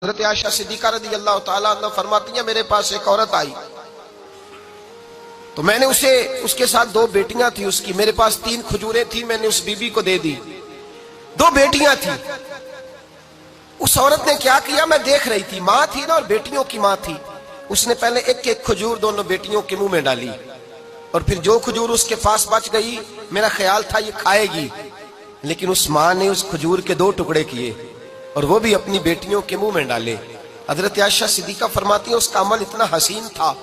حضرت عائشہ صدیقہ رضی اللہ تعالیٰ عنہ فرماتی ہیں میرے پاس ایک عورت آئی تو میں نے اس کے ساتھ 2 بیٹیاں تھی اس کی، میرے پاس 3 کھجوریں تھی، میں نے اس بی بی کو دے دی، 2 بیٹیاں تھی۔ اس عورت نے کیا کیا، میں دیکھ رہی تھی، ماں تھی نا اور بیٹیوں کی ماں تھی، اس نے پہلے ایک ایک کھجور دونوں بیٹیوں کے منہ میں ڈالی اور پھر جو کھجور اس کے پاس بچ گئی میرا خیال تھا یہ کھائے گی، لیکن اس ماں نے اس کھجور کے 2 ٹکڑے کیے اور وہ بھی اپنی بیٹیوں کے منہ میں ڈالے۔ حضرت عائشہ صدیقہ فرماتی ہیں اس کا عمل اتنا حسین تھا،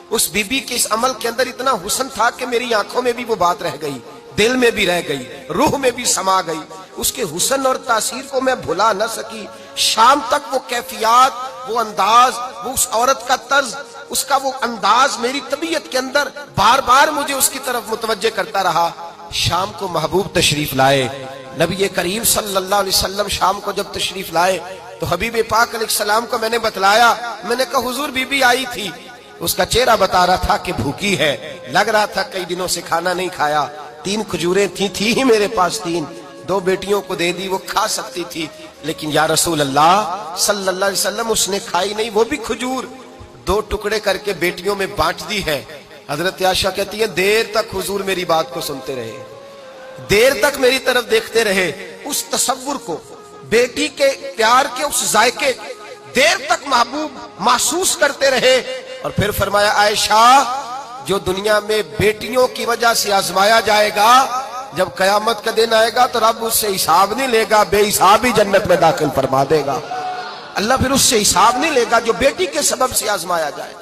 اس بی بی کے اس عمل کے اندر اتنا حسن تھا کہ میری آنکھوں میں بھی وہ بات رہ گئی، دل میں بھی رہ گئی، روح میں بھی سما گئی، اس کے حسن اور تاثیر کو میں بھلا نہ سکی۔ شام تک وہ کیفیات، وہ انداز، وہ اس عورت کا طرز، اس کا وہ انداز میری طبیعت کے اندر بار بار مجھے اس کی طرف متوجہ کرتا رہا۔ شام کو محبوب تشریف لائے، نبی کریم صلی اللہ علیہ وسلم شام کو جب تشریف لائے تو حبیب پاک علیہ السلام کو میں نے بتلایا، میں نے کہا حضور بی بی آئی تھی، اس کا چہرہ بتا رہا تھا کہ بھوکی ہے، لگ رہا تھا کئی دنوں سے کھانا نہیں کھایا، 3 کھجوریں تھی ہی میرے پاس 3، 2 بیٹیوں کو دے دی، وہ کھا سکتی تھی، لیکن یا رسول اللہ صلی اللہ علیہ وسلم اس نے کھائی نہیں، وہ بھی کھجور 2 ٹکڑے کر کے بیٹیوں میں بانٹ دی ہے۔ حضرت عائشہ کہتی ہیں دیر تک حضور میری بات کو سنتے رہے، دیر تک میری طرف دیکھتے رہے، اس تصور کو، بیٹی کے پیار کے اس ذائقے دیر تک محبوب محسوس کرتے رہے، اور پھر فرمایا عائشہ جو دنیا میں بیٹیوں کی وجہ سے آزمایا جائے گا، جب قیامت کا دن آئے گا تو رب اس سے حساب نہیں لے گا، بے حساب ہی جنت میں داخل فرما دے گا۔ اللہ پھر اس سے حساب نہیں لے گا جو بیٹی کے سبب سے آزمایا جائے۔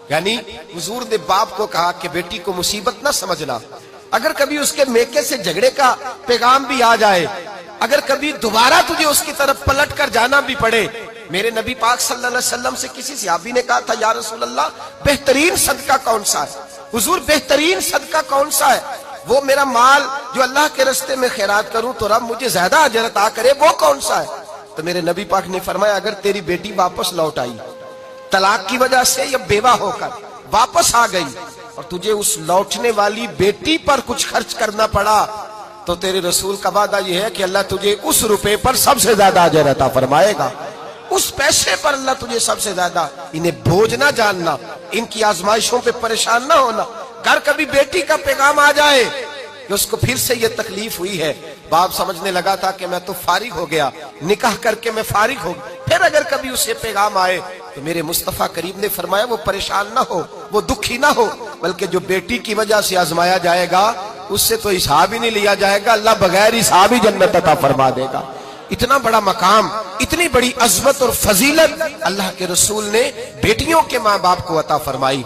یعنی حضور نے باپ کو کہا کہ بیٹی کو مصیبت نہ سمجھنا، اگر کبھی اس کے میکے سے جھگڑے کا پیغام بھی آ جائے، اگر کبھی دوبارہ تجھے اس کی طرف پلٹ کر جانا بھی پڑے، میرے نبی پاک صلی اللہ علیہ وسلم سے کسی صحابی نے کہا تھا یا رسول اللہ بہترین صدقہ کون سا ہے؟ حضور بہترین صدقہ کون سا ہے؟ وہ میرا مال جو اللہ کے راستے میں خیرات کروں تو رب مجھے زیادہ اجر عطا کرے، وہ کون سا ہے؟ تو میرے نبی پاک نے فرمایا اگر تیری بیٹی واپس لوٹ آئی، طلاق کی وجہ سے یا بیوہ ہو کر واپس آ گئی، اور تجھے اس لوٹنے والی بیٹی پر کچھ خرچ کرنا پڑا، تو تیرے رسول کا وعدہ یہ ہے کہ اللہ تجھے اس روپے پر سب سے زیادہ اجر عطا فرمائے گا، اس پیسے پر اللہ تجھے سب سے زیادہ۔ انہیں بوجھ نہ جاننا، ان کی آزمائشوں پہ پریشان نہ ہونا۔ اگر کبھی بیٹی کا پیغام آ جائے کہ اس کو پھر سے یہ تکلیف ہوئی ہے، باپ سمجھنے لگا تھا کہ میں تو فارغ ہو گیا، نکاح کر کے میں فارغ ہو گیا، پھر اگر کبھی اسے پیغام آئے تو میرے مصطفیٰ کریم نے فرمایا وہ پریشان نہ ہو، وہ دکھی نہ ہو، بلکہ جو بیٹی کی وجہ سے آزمایا جائے گا اس سے تو حساب ہی نہیں لیا جائے گا، اللہ بغیر حساب ہی جنت عطا فرما دے گا۔ اتنا بڑا مقام، اتنی بڑی عظمت اور فضیلت اللہ کے رسول نے بیٹیوں کے ماں باپ کو عطا فرمائی۔